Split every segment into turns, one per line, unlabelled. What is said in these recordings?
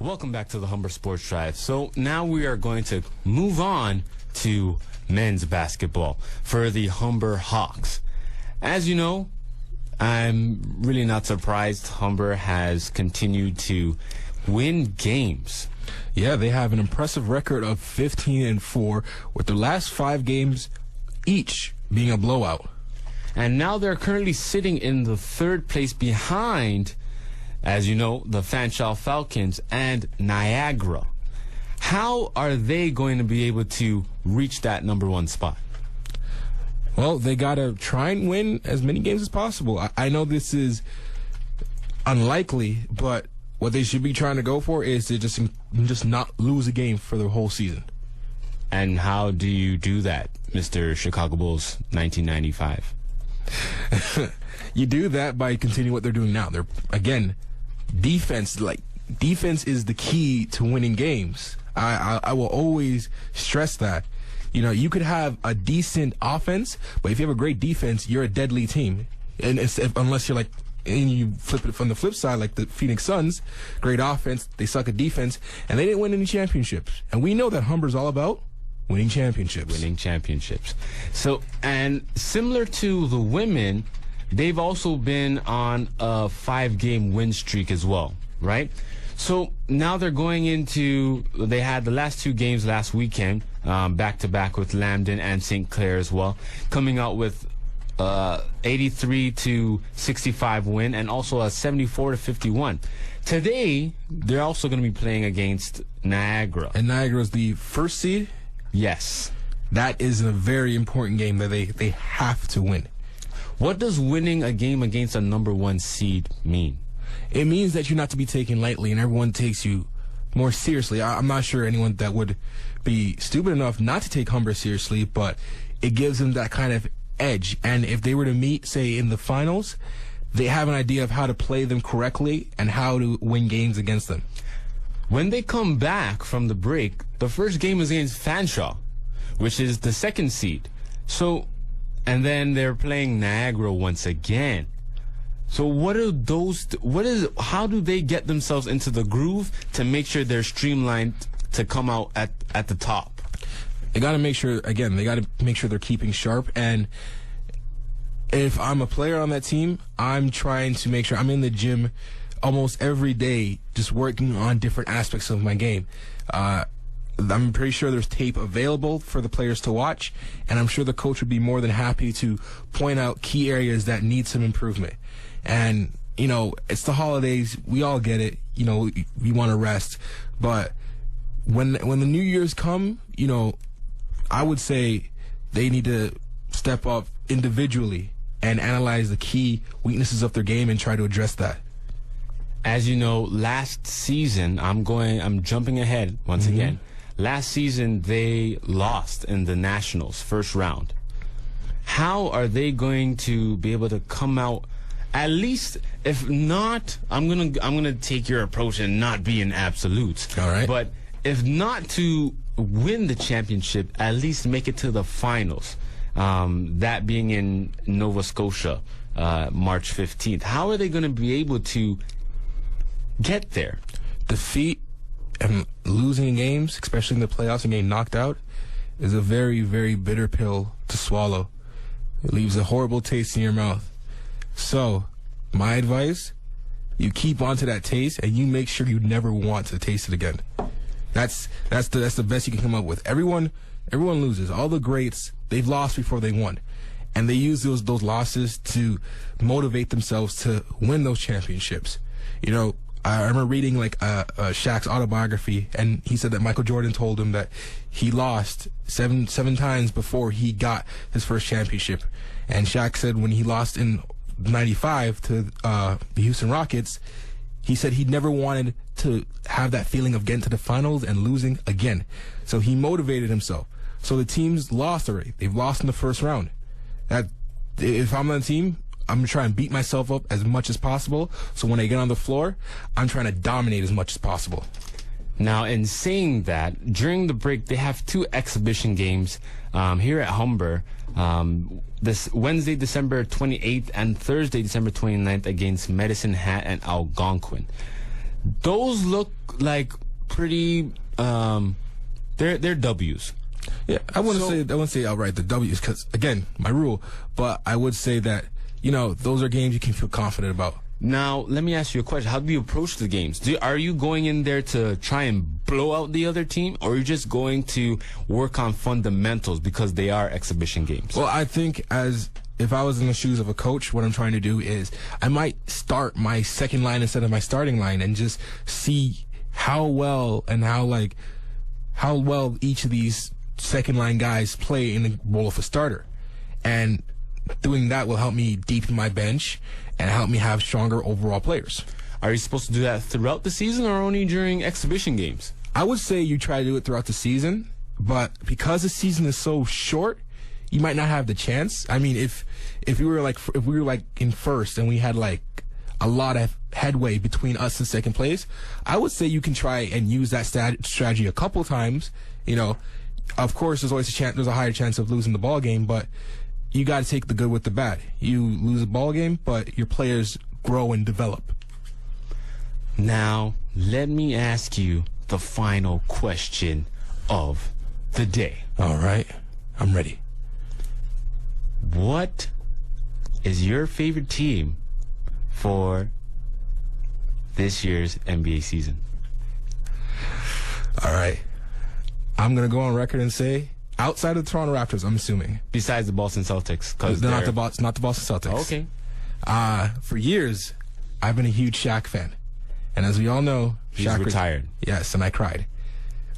Welcome back to the Humber Sports Drive. So now we are going to move on to men's basketball for the Humber Hawks. As you know, I'm really not surprised Humber has continued to win games.
Yeah, they have an impressive record of 15-4, with their last 5 games each being a blowout.
And now they're currently sitting in the 3rd place behind, as you know, the Fanshawe Falcons and Niagara. How are they going to be able to reach that number 1 spot?
Well, they got to try and win as many games as possible. I know this is unlikely, but what they should be trying to go for is to just not lose a game for the whole season.
And how do you do that, Mr. Chicago Bulls 1995?
You do that by continuing what they're doing now. They're, again, defense is the key to winning games. I will always stress that. You know, you could have a decent offense, but if you have a great defense, you're a deadly team. And unless you're and you flip it from the flip side, like the Phoenix Suns, great offense, they suck at defense, and they didn't win any championships. And we know that Humber's all about winning championships.
So, and similar to the women, they've also been on a 5-game win streak as well, right? So now they're going into, they had the last 2 games last weekend, back-to-back with Lambton and St. Clair as well, coming out with 83-65 win and also a 74-51. Today, they're also going to be playing against Niagara.
And Niagara's the 1st seed?
Yes.
That is a very important game that they have to win.
What does winning a game against a number 1 seed mean?
It means that you're not to be taken lightly and everyone takes you more seriously. I'm not sure anyone that would be stupid enough not to take Humber seriously, but it gives them that kind of edge. And if they were to meet, say, in the finals, they have an idea of how to play them correctly and how to win games against them.
When they come back from the break, the first game is against Fanshawe, which is the 2nd seed. So, and then they're playing Niagara once again. So how do they get themselves into the groove to make sure they're streamlined to come out at the top?
They got to make sure, again, they're keeping sharp. And if I'm a player on that team, I'm trying to make sure I'm in the gym almost every day just working on different aspects of my game. I'm pretty sure there's tape available for the players to watch, and I'm sure the coach would be more than happy to point out key areas that need some improvement. And, you know, it's the holidays. We all get it. You know, we want to rest. But when the New Year's come, you know, I would say they need to step up individually and analyze the key weaknesses of their game and try to address that.
As you know, last season, I'm jumping ahead once again. Last season, they lost in the Nationals first round. How are they going to be able to come out? At least, if not, I'm gonna take your approach and not be in absolutes.
All right.
But if not to win the championship, at least make it to the finals. That being in Nova Scotia, March 15th. How are they going to be able to get there?
Defeat and losing games, especially in the playoffs and getting knocked out, is a very, very bitter pill to swallow. It leaves a horrible taste in your mouth. So, my advice, you keep on to that taste and you make sure you never want to taste it again. That's the best you can come up with. Everyone loses. All the greats, they've lost before they won. And they use those losses to motivate themselves to win those championships. You know, I remember reading Shaq's autobiography, and he said that Michael Jordan told him that he lost seven times before he got his first championship. And Shaq said when he lost in 95 to the Houston Rockets, he said he never wanted to have that feeling of getting to the finals and losing again. So he motivated himself. So the team's lost already. They've lost in the first round. If I'm on the team, I'm going to try and beat myself up as much as possible. So when I get on the floor, I'm trying to dominate as much as possible.
Now, in saying that, during the break, they have 2 exhibition games here at Humber. This Wednesday, December 28th, and Thursday, December 29th, against Medicine Hat and Algonquin. those look like pretty. They're W's.
Yeah, I wouldn't say outright the W's because again, my rule. But I would say that those are games you can feel confident about.
Now, let me ask you a question. How do you approach the games? Are you going in there to try and blow out the other team, or are you just going to work on fundamentals because they are exhibition games?
Well, I think if I was in the shoes of a coach, what I'm trying to do is I might start my second line instead of my starting line and just see how well and how well each of these second line guys play in the role of a starter. And doing that will help me deepen my bench and help me have stronger overall players.
Are you supposed to do that throughout the season or only during exhibition games?
I would say you try to do it throughout the season, but because the season is so short, you might not have the chance. I mean, if we were like in first and we had like a lot of headway between us and second place, I would say you can try and use that strategy a couple times. Of course, there's always there's a higher chance of losing the ball game, but you got to take the good with the bad. You lose a ball game, but your players grow and develop.
Now, let me ask you the final question of the day.
All right, I'm ready.
What is your favorite team for this year's NBA season?
All right. I'm going to go on record and say, outside of the Toronto Raptors, I'm assuming.
Besides the Boston Celtics. Because
not the Boston Celtics.
Okay.
For years, I've been a huge Shaq fan. And as we all know,
he's
Shaq
retired.
Yes, and I cried.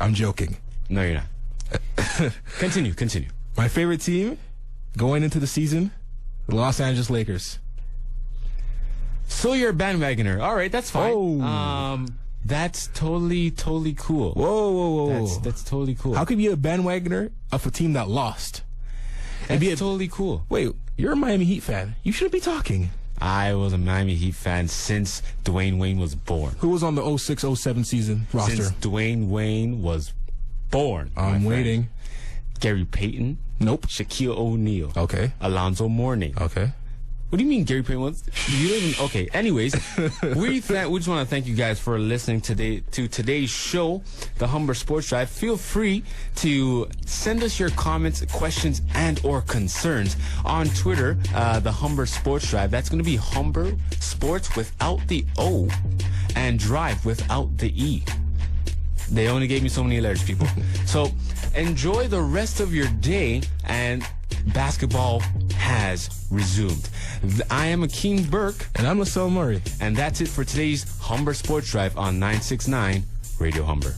I'm joking.
No, you're not. Continue.
My favorite team going into the season, the Los Angeles Lakers.
So you're a bandwagoner. All right, that's fine.
Oh.
That's totally cool.
Whoa.
That's totally cool.
How could you be a bandwagoner of a team that lost?
That's totally cool.
Wait, you're a Miami Heat fan. You shouldn't be talking.
I was a Miami Heat fan since Dwayne Wayne was born.
Who was on the 06-07 season roster?
Since Dwayne Wayne was born.
I'm waiting.
Gary Payton.
Nope.
Shaquille O'Neal.
Okay.
Alonzo Mourning.
Okay.
What do you mean Gary Payton was? You don't even, okay. Anyways, we just want to thank you guys for listening to today's show, the Humber Sports Drive. Feel free to send us your comments, questions, and or concerns on Twitter, the Humber Sports Drive. That's going to be Humber Sports without the O and Drive without the E. They only gave me so many letters, people. So enjoy the rest of your day, and basketball has resumed. I am Akeem Burke.
And I'm LaSalle Murray.
And that's it for today's Humber Sports Drive on 969 Radio Humber.